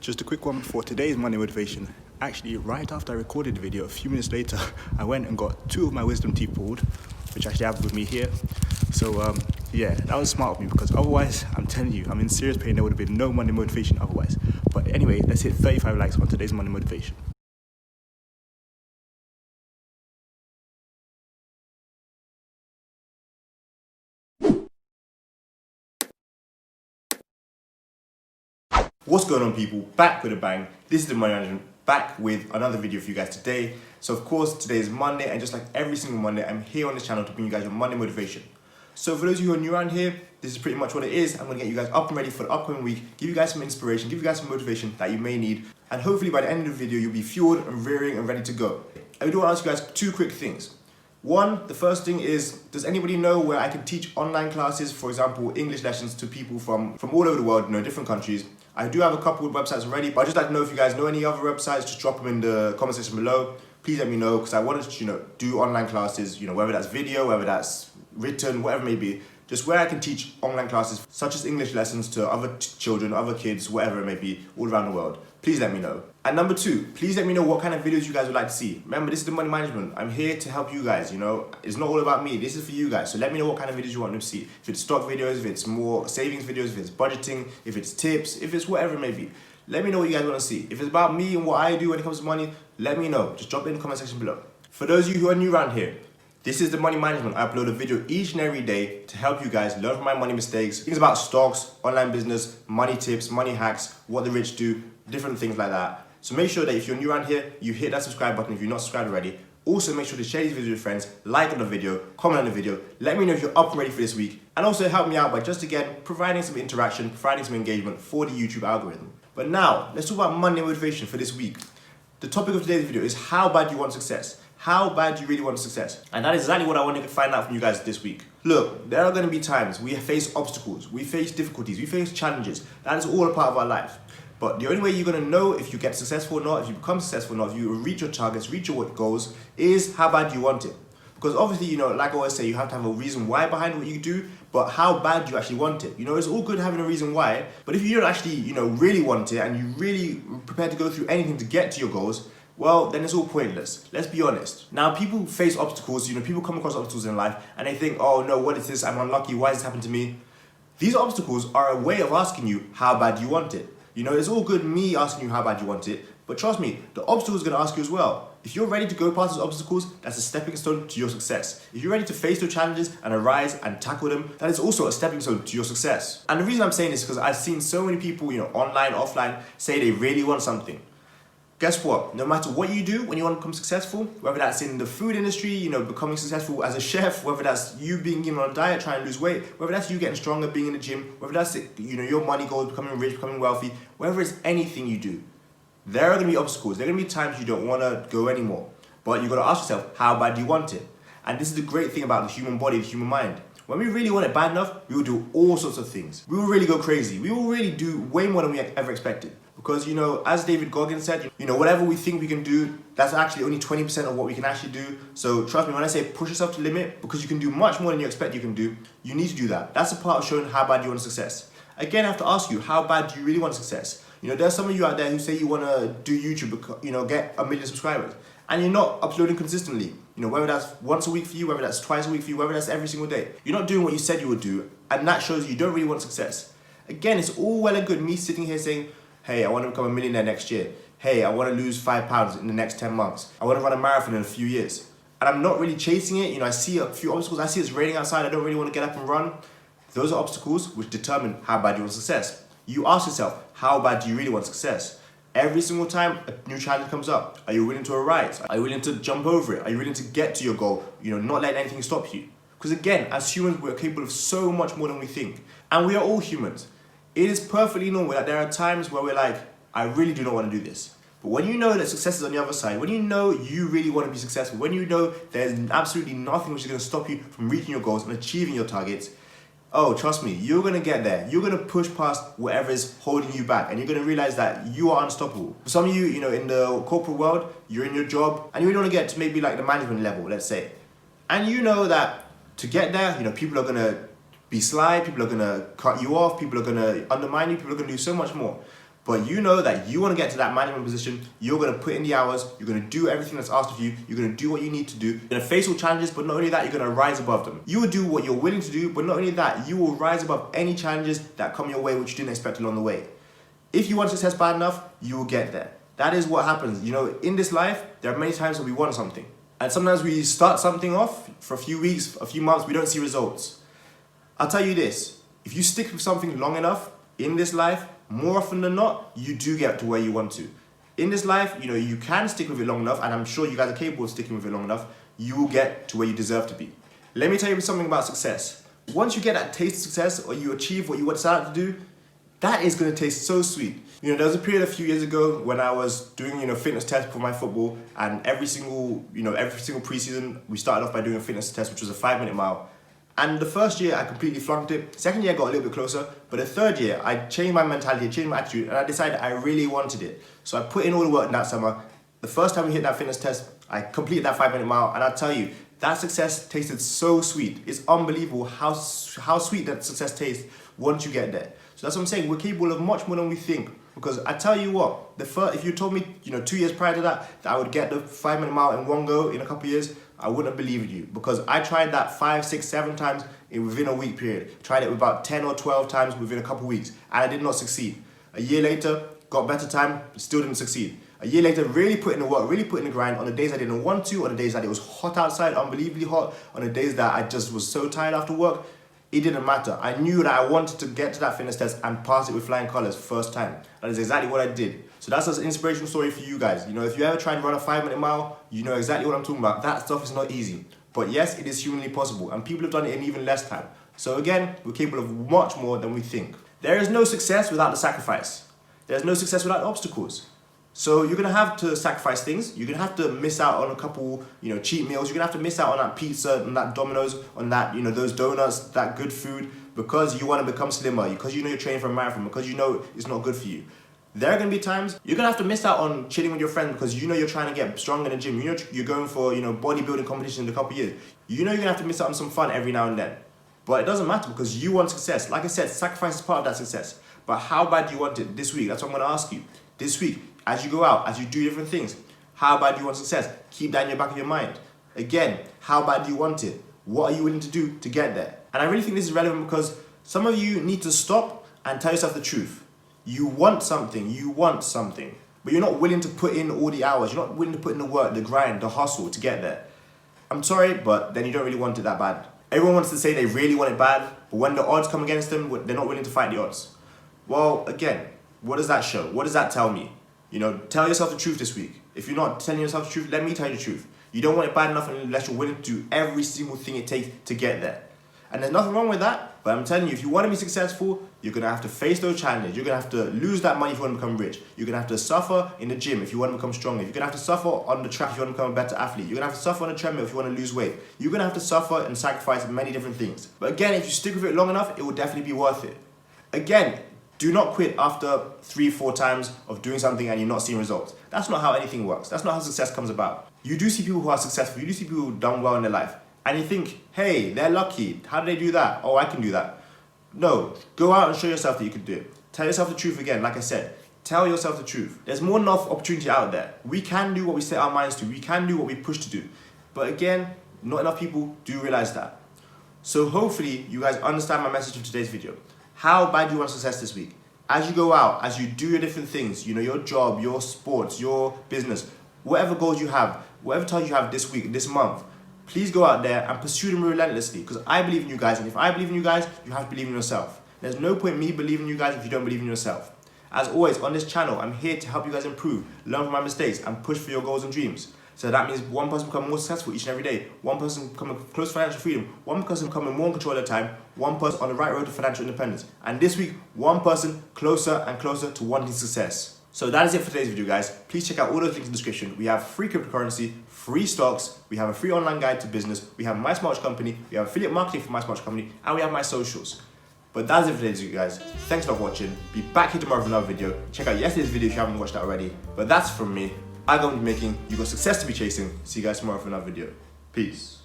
Just a quick one for today's Monday motivation. Actually, right after I recorded the video, a few minutes later, I went and got 2 of my wisdom teeth pulled, which I actually have with me here. So yeah, that was smart of me because otherwise, I'm telling you, I'm in serious pain. There would have been no Monday motivation otherwise. But anyway, let's hit 35 likes on today's Monday motivation. What's going on, people? Back with a bang. This is the Money Management, back with another video for you guys today. So of course, today is Monday, and just like every single Monday, I'm here on this channel to bring you guys your Monday motivation. So for those of you who are new around here, this is pretty much what it is. I'm gonna get you guys up and ready for the upcoming week, give you guys some inspiration, give you guys some motivation that you may need, and hopefully by the end of the video, you'll be fueled and rearing and ready to go. I do want to ask you guys 2 quick things. One, the first thing is, does anybody know where I can teach online classes, for example, English lessons to people from all over the world, different countries? I do have a couple of websites already, but I'd just like to know if you guys know any other websites, just drop them in the comment section below. Please let me know, because I wanted to, do online classes, whether that's video, whether that's written, whatever it may be, just where I can teach online classes, such as English lessons to other children, other kids, whatever it may be, all around the world. Please let me know. And number 2, please let me know what kind of videos you guys would like to see. Remember, this is the Money Management. I'm here to help you guys, It's not all about me. This is for you guys. So let me know what kind of videos you want to see. If it's stock videos, if it's more savings videos, if it's budgeting, if it's tips, if it's whatever it may be. Let me know what you guys want to see. If it's about me and what I do when it comes to money, let me know. Just drop it in the comment section below. For those of you who are new around here, this is the Money Management. I upload a video each and every day to help you guys learn from my money mistakes. Things about stocks, online business, money tips, money hacks, what the rich do, different things like that. So make sure that if you're new around here, you hit that subscribe button if you're not subscribed already. Also make sure to share these videos with your friends, like on the video, comment on the video, let me know if you're up and ready for this week, and also help me out by just again providing some interaction, providing some engagement for the YouTube algorithm. But now, let's talk about Monday motivation for this week. The topic of today's video is how bad you want success. How bad do you really want success? And that is exactly what I wanted to find out from you guys this week. Look, there are going to be times we face obstacles, we face difficulties, we face challenges. That is all a part of our life. But the only way you're going to know if you get successful or not, if you become successful or not, if you reach your targets, reach your goals, is how bad you want it. Because obviously, like I always say, you have to have a reason why behind what you do, but how bad do you actually want it? It's all good having a reason why, but if you don't actually, really want it and you really prepared to go through anything to get to your goals, well, then it's all pointless. Let's be honest. Now, people face obstacles, people come across obstacles in life and they think, oh no, what is this? I'm unlucky. Why has this happened to me? These obstacles are a way of asking you how bad you want it. It's all good me asking you how bad you want it, but trust me, the obstacle is going to ask you as well. If you're ready to go past those obstacles, that's a stepping stone to your success. If you're ready to face those challenges and arise and tackle them, that is also a stepping stone to your success. And the reason I'm saying this is because I've seen so many people, online, offline, say they really want something. Guess what? No matter what you do when you want to become successful, whether that's in the food industry, becoming successful as a chef, whether that's you being on a diet, trying to lose weight, whether that's you getting stronger, being in the gym, whether that's, your money goals, becoming rich, becoming wealthy, whether it's anything you do, there are going to be obstacles. There are going to be times you don't want to go anymore. But you've got to ask yourself, how bad do you want it? And this is the great thing about the human body, the human mind. When we really want it bad enough, we will do all sorts of things. We will really go crazy. We will really do way more than we ever expected. Because, as David Goggins said, whatever we think we can do, that's actually only 20% of what we can actually do. So trust me when I say push yourself to the limit, because you can do much more than you expect you can do, you need to do that. That's a part of showing how bad you want success. Again, I have to ask you, how bad do you really want success? There's some of you out there who say you want to do YouTube, get 1 million subscribers, and you're not uploading consistently. Whether that's once a week for you, whether that's twice a week for you, whether that's every single day. You're not doing what you said you would do, and that shows you don't really want success. Again, it's all well and good me sitting here saying, hey, I want to become a millionaire next year. Hey, I want to lose 5 pounds in the next 10 months. I want to run a marathon in a few years. And I'm not really chasing it. I see a few obstacles. I see it's raining outside. I don't really want to get up and run. Those are obstacles which determine how bad you want success. You ask yourself, how bad do you really want success? Every single time a new challenge comes up, are you willing to arise? Are you willing to jump over it? Are you willing to get to your goal? Not let anything stop you. Because again, as humans, we're capable of so much more than we think. And we are all humans. It is perfectly normal that there are times where we're like, I really do not want to do this. But when you know that success is on the other side, when you know you really want to be successful, when you know there's absolutely nothing which is going to stop you from reaching your goals and achieving your targets, oh, trust me, you're going to get there. You're going to push past whatever is holding you back, and you're going to realize that you are unstoppable. For some of you, in the corporate world, you're in your job, and you really want to get to maybe like the management level, let's say. And you know that to get there, people are going to be sly, people are going to cut you off, people are going to undermine you, people are going to do so much more. But you know that you want to get to that management position, you're going to put in the hours, you're going to do everything that's asked of you, you're going to do what you need to do, you're going to face all challenges, but not only that, you're going to rise above them. You will do what you're willing to do, but not only that, you will rise above any challenges that come your way which you didn't expect along the way. If you want success bad enough, you will get there. That is what happens. You know, in this life, there are many times when we want something. And sometimes we start something off for a few weeks, a few months, we don't see results. I'll tell you this, if you stick with something long enough in this life, more often than not, you do get to where you want to. In this life, you know, you can stick with it long enough, and I'm sure you guys are capable of sticking with it long enough, you will get to where you deserve to be. Let me tell you something about success. Once you get that taste of success, or you achieve what you want to set out to do, that is going to taste so sweet. You know, there was a period a few years ago when I was doing, you know, fitness tests for my football, and every single preseason, we started off by doing a fitness test, which was a 5-minute mile. And the first year, I completely flunked it. Second year, I got a little bit closer. But the third year, I changed my mentality, changed my attitude, and I decided I really wanted it. So I put in all the work in that summer. The first time we hit that fitness test, I completed that 5-minute mile, and I'll tell you, that success tasted so sweet. It's unbelievable how sweet that success tastes once you get there. So that's what I'm saying. We're capable of much more than we think. Because I tell you what, if you told me, you know, 2 years prior to that I would get the 5-minute mile in one go in a couple of years, I wouldn't have believed you. Because I tried that 5, 6, 7 times within a week period. Tried it about 10 or 12 times within a couple of weeks, and I did not succeed. A year later, got better time, still didn't succeed. A year later, really put in the work, really put in the grind on the days I didn't want to, on the days that it was hot outside, unbelievably hot, on the days that I just was so tired after work. It didn't matter. I knew that I wanted to get to that fitness test and pass it with flying colors first time. That is exactly what I did. So that's an inspirational story for you guys. You know, if you ever tried to run a 5-minute mile, you know exactly what I'm talking about. That stuff is not easy. But yes, it is humanly possible, and people have done it in even less time. So again, we're capable of much more than we think. There is no success without the sacrifice. There's no success without obstacles. So you're gonna have to sacrifice things. You're gonna have to miss out on a couple, you know, cheat meals. You're gonna have to miss out on that pizza, on that Domino's, on that, you know, those donuts, that good food, because you want to become slimmer, because you know you're training for a marathon, because you know it's not good for you. There are gonna be times you're gonna have to miss out on chilling with your friends because you know you're trying to get strong in the gym. You know you're going for, you know, bodybuilding competition in a couple of years. You know you're gonna have to miss out on some fun every now and then. But it doesn't matter because you want success. Like I said, sacrifice is part of that success. But how bad do you want it this week? That's what I'm gonna ask you. This week, as you go out, as you do different things, how bad do you want success? Keep that in your back of your mind. Again, how bad do you want it? What are you willing to do to get there? And I really think this is relevant because some of you need to stop and tell yourself the truth. You want something, but you're not willing to put in all the hours. You're not willing to put in the work, the grind, the hustle to get there. I'm sorry, but then you don't really want it that bad. Everyone wants to say they really want it bad, but when the odds come against them, they're not willing to fight the odds. Well, again, what does that show? What does that tell me? You know, tell yourself the truth this week. If you're not telling yourself the truth, let me tell you the truth. You don't want it bad enough unless you're willing to do every single thing it takes to get there. And there's nothing wrong with that, but I'm telling you, if you want to be successful, you're going to have to face those challenges. You're going to have to lose that money if you want to become rich. You're going to have to suffer in the gym if you want to become stronger. You're going to have to suffer on the track if you want to become a better athlete. You're going to have to suffer on the treadmill if you want to lose weight. You're going to have to suffer and sacrifice many different things. But again, if you stick with it long enough, it will definitely be worth it. Again, do not quit after 3-4 times of doing something and you're not seeing results. That's not how anything works. That's not how success comes about. You do see people who are successful. You do see people who've done well in their life. And you think, hey, they're lucky. How do they do that? Oh, I can do that. No, go out and show yourself that you can do it. Tell yourself the truth again, like I said. Tell yourself the truth. There's more than enough opportunity out there. We can do what we set our minds to. We can do what we push to do. But again, not enough people do realize that. So hopefully you guys understand my message of today's video. How bad do you want success this week? As you go out, as you do your different things, you know, your job, your sports, your business, whatever goals you have, whatever targets you have this week, this month, please go out there and pursue them relentlessly because I believe in you guys, and if I believe in you guys, you have to believe in yourself. There's no point me believing in you guys if you don't believe in yourself. As always, on this channel, I'm here to help you guys improve, learn from my mistakes, and push for your goals and dreams. So that means one person becoming more successful each and every day, one person becoming close to financial freedom, one person becoming more in control of their time, one person on the right road to financial independence, and this week, one person closer and closer to wanting success. So that is it for today's video, guys. Please check out all those links in the description. We have free cryptocurrency, free stocks, we have a free online guide to business, we have My Smart Company, we have affiliate marketing for My Smart Company, and we have my socials. But that's it for today's video, guys. Thanks for watching. Be back here tomorrow for another video. Check out yesterday's video if you haven't watched that already. But that's from me. I'm going to be making. You got success to be chasing. See you guys tomorrow for another video. Peace.